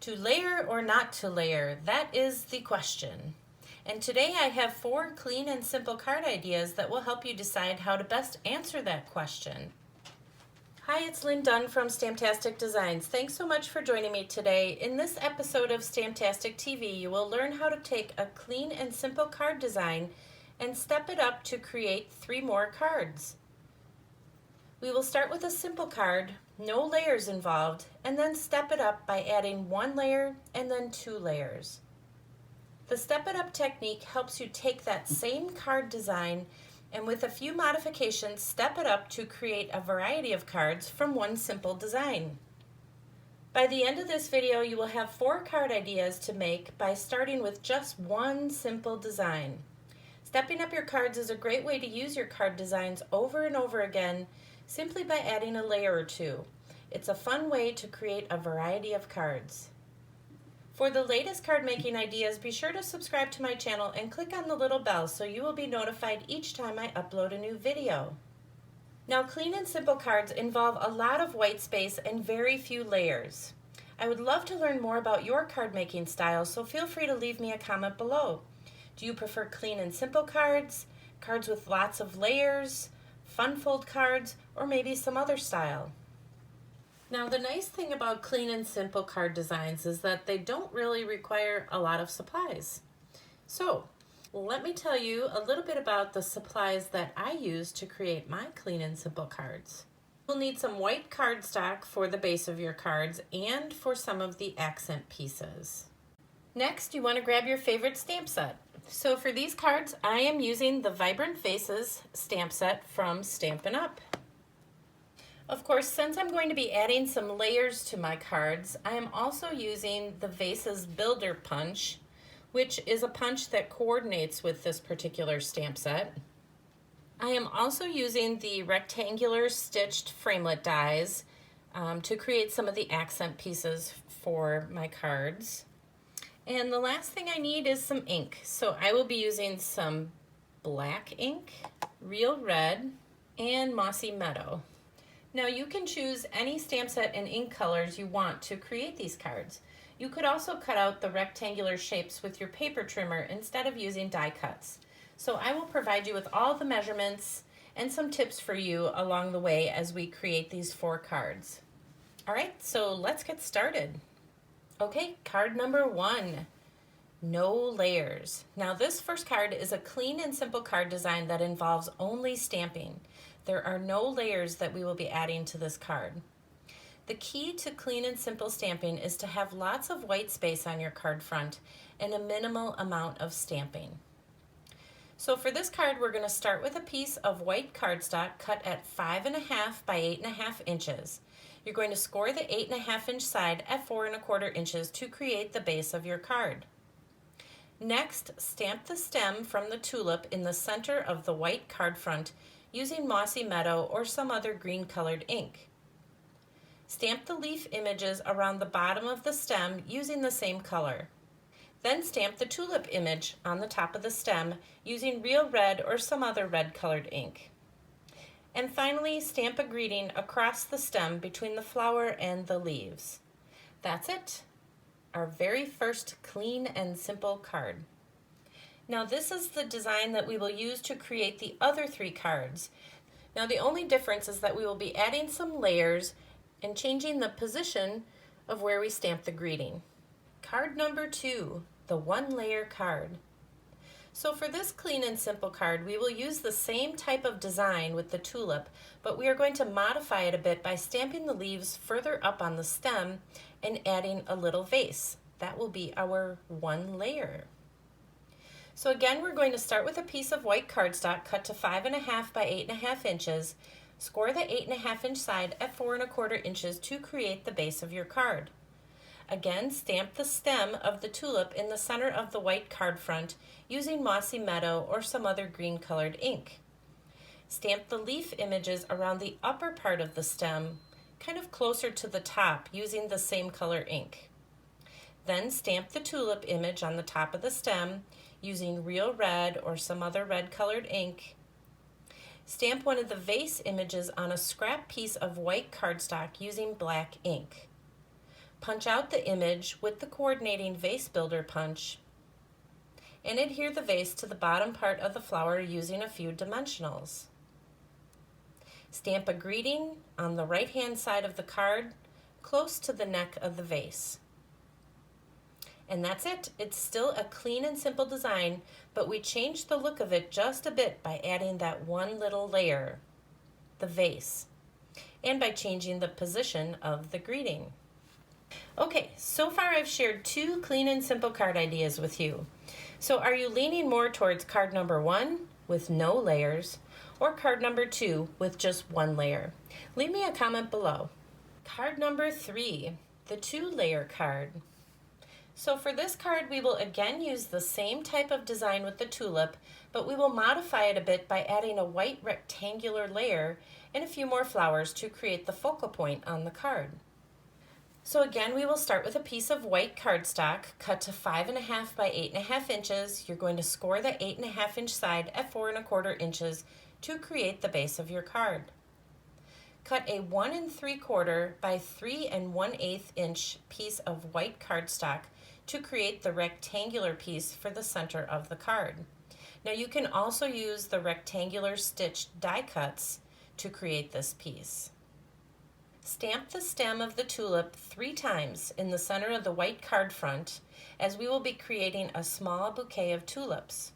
To layer or not to layer, that is the question. And today I have 4 clean and simple card ideas that will help you decide how to best answer that question. Hi, it's Lynn Dunn from Stamptastic Designs. Thanks so much for joining me today. In this episode of Stamptastic TV, you will learn how to take a clean and simple card design and step it up to create 3 more cards. We will start with a simple card, no layers involved, and then step it up by adding 1 layer and then 2 layers. The step it up technique helps you take that same card design and with a few modifications step it up to create a variety of cards from one simple design. By the end of this video, you will have 4 card ideas to make by starting with just one simple design. Stepping up your cards is a great way to use your card designs over and over again simply by adding a layer or 2. It's a fun way to create a variety of cards. For the latest card making ideas, be sure to subscribe to my channel and click on the little bell so you will be notified each time I upload a new video. Now, clean and simple cards involve a lot of white space and very few layers. I would love to learn more about your card making style, so feel free to leave me a comment below. Do you prefer clean and simple cards, cards with lots of layers, fun fold cards, or maybe some other style? Now, the nice thing about clean and simple card designs is that they don't really require a lot of supplies. So, let me tell you a little bit about the supplies that I use to create my clean and simple cards. You'll need some white cardstock for the base of your cards and for some of the accent pieces. Next, you want to grab your favorite stamp set. So for these cards, I am using the Vibrant Faces stamp set from Stampin' Up! Of course, since I'm going to be adding some layers to my cards, I am also using the Vases Builder Punch, which is a punch that coordinates with this particular stamp set. I am also using the rectangular stitched framelit dies to create some of the accent pieces for my cards. And the last thing I need is some ink. So I will be using some black ink, real red, and mossy meadow. Now you can choose any stamp set and ink colors you want to create these cards. You could also cut out the rectangular shapes with your paper trimmer instead of using die cuts. So I will provide you with all the measurements and some tips for you along the way as we create these 4 cards. All right, so let's get started. Okay, card number 1, no layers. Now this first card is a clean and simple card design that involves only stamping. There are no layers that we will be adding to this card. The key to clean and simple stamping is to have lots of white space on your card front and a minimal amount of stamping. So for this card, we're going to start with a piece of white cardstock cut at 5.5 by 8.5 inches. You're going to score the 8.5 inch side at 4.25 inches to create the base of your card. Next, stamp the stem from the tulip in the center of the white card front using mossy meadow or some other green colored ink. Stamp the leaf images around the bottom of the stem using the same color. Then stamp the tulip image on the top of the stem using real red or some other red colored ink. And finally, stamp a greeting across the stem between the flower and the leaves. That's it, our very first clean and simple card. Now this is the design that we will use to create the other 3 cards. Now the only difference is that we will be adding some layers and changing the position of where we stamp the greeting. Card number 2, the 1 layer card. So for this clean and simple card, we will use the same type of design with the tulip, but we are going to modify it a bit by stamping the leaves further up on the stem and adding a little vase. That will be our 1 layer. So again, we're going to start with a piece of white cardstock cut to 5.5 by 8.5 inches, score the 8.5 inch side at 4.25 inches to create the base of your card. Again, stamp the stem of the tulip in the center of the white card front using mossy meadow or some other green colored ink. Stamp the leaf images around the upper part of the stem, kind of closer to the top, using the same color ink. Then stamp the tulip image on the top of the stem using real red or some other red colored ink. Stamp one of the vase images on a scrap piece of white cardstock using black ink. Punch out the image with the coordinating vase builder punch and adhere the vase to the bottom part of the flower using a few dimensionals. Stamp a greeting on the right-hand side of the card close to the neck of the vase. And that's it. It's still a clean and simple design, but we changed the look of it just a bit by adding that one little layer, the vase, and by changing the position of the greeting. Okay, so far I've shared 2 clean and simple card ideas with you. So are you leaning more towards card number 1 with no layers or card number 2 with just 1 layer? Leave me a comment below. Card number 3, the 2-layer card. So for this card, we will again use the same type of design with the tulip, but we will modify it a bit by adding a white rectangular layer and a few more flowers to create the focal point on the card. So again, we will start with a piece of white cardstock cut to 5.5 by 8.5 inches. You're going to score the 8.5 inch side at 4.25 inches to create the base of your card. Cut a 1 3/4 by 3 1/8 inch piece of white cardstock to create the rectangular piece for the center of the card. Now you can also use the rectangular stitched die cuts to create this piece. Stamp the stem of the tulip 3 times in the center of the white card front, as we will be creating a small bouquet of tulips.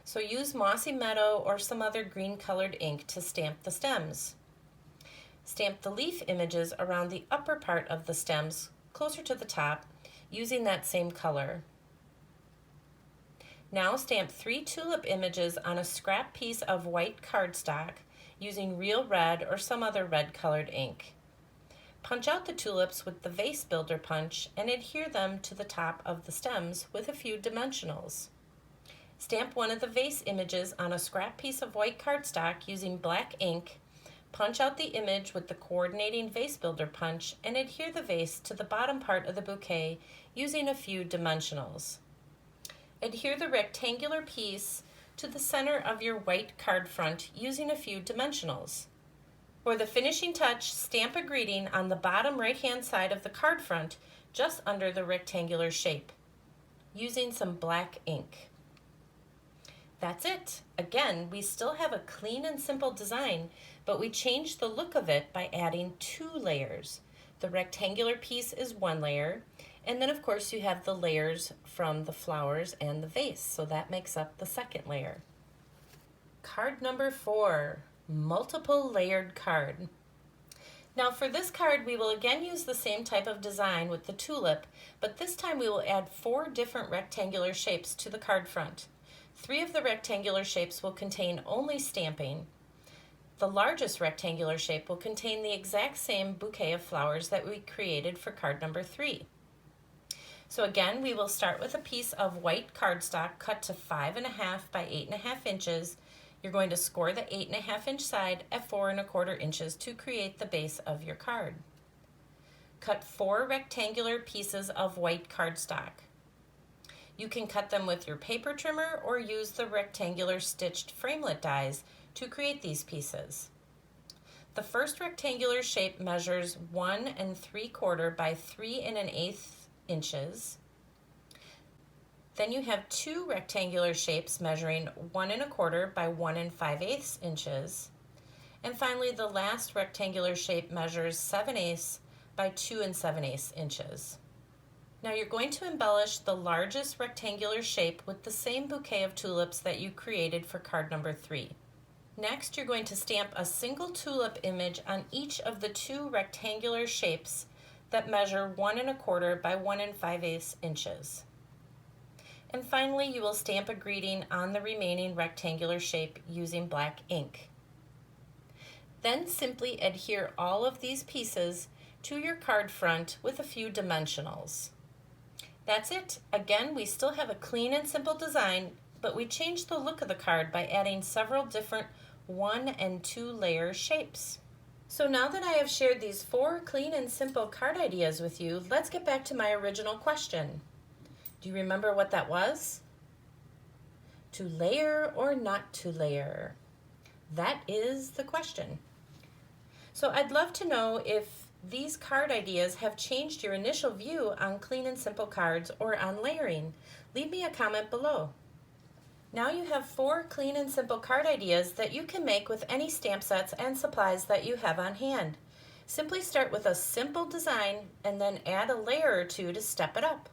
So use Mossy Meadow or some other green colored ink to stamp the stems. Stamp the leaf images around the upper part of the stems closer to the top using that same color. Now stamp 3 tulip images on a scrap piece of white cardstock using real red or some other red colored ink. Punch out the tulips with the vase builder punch and adhere them to the top of the stems with a few dimensionals. Stamp one of the vase images on a scrap piece of white cardstock using black ink. Punch out the image with the coordinating vase builder punch and adhere the vase to the bottom part of the bouquet using a few dimensionals. Adhere the rectangular piece to the center of your white card front using a few dimensionals. For the finishing touch, stamp a greeting on the bottom right-hand side of the card front just under the rectangular shape using some black ink. That's it. Again, we still have a clean and simple design, but we changed the look of it by adding 2 layers. The rectangular piece is 1 layer, and then of course you have the layers from the flowers and the vase, so that makes up the 2nd layer. Card number 4, multiple layered card. Now for this card, we will again use the same type of design with the tulip, but this time we will add 4 different rectangular shapes to the card front. 3 of the rectangular shapes will contain only stamping. The largest rectangular shape will contain the exact same bouquet of flowers that we created for card number 3. So again, we will start with a piece of white cardstock cut to 5.5 by 8.5 inches. You're going to score the 8.5 inch side at 4.25 inches to create the base of your card. Cut 4 rectangular pieces of white cardstock. You can cut them with your paper trimmer or use the rectangular stitched framelit dies to create these pieces. The first rectangular shape measures 1 3/4 by 3 1/8 inches. Then you have 2 rectangular shapes measuring 1 1/4 by 1 5/8 inches. And finally, the last rectangular shape measures 7/8 by 2 7/8 inches. Now you're going to embellish the largest rectangular shape with the same bouquet of tulips that you created for card number 3. Next, you're going to stamp a single tulip image on each of the 2 rectangular shapes that measure 1 1/4 by 1 5/8 inches. And finally, you will stamp a greeting on the remaining rectangular shape using black ink. Then simply adhere all of these pieces to your card front with a few dimensionals. That's it. Again, we still have a clean and simple design, but we changed the look of the card by adding several different 1 and 2 layer shapes. So now that I have shared these 4 clean and simple card ideas with you, let's get back to my original question. Do you remember what that was? To layer or not to layer? That is the question. So I'd love to know if these card ideas have changed your initial view on clean and simple cards or on layering. Leave me a comment below. Now you have 4 clean and simple card ideas that you can make with any stamp sets and supplies that you have on hand. Simply start with a simple design and then add a layer or two to step it up.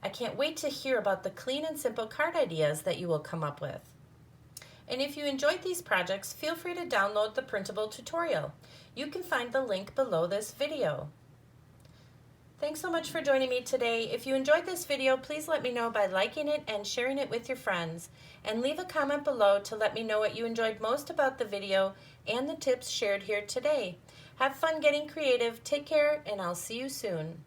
I can't wait to hear about the clean and simple card ideas that you will come up with. And if you enjoyed these projects, feel free to download the printable tutorial. You can find the link below this video. Thanks so much for joining me today. If you enjoyed this video, please let me know by liking it and sharing it with your friends. And leave a comment below to let me know what you enjoyed most about the video and the tips shared here today. Have fun getting creative, take care, and I'll see you soon.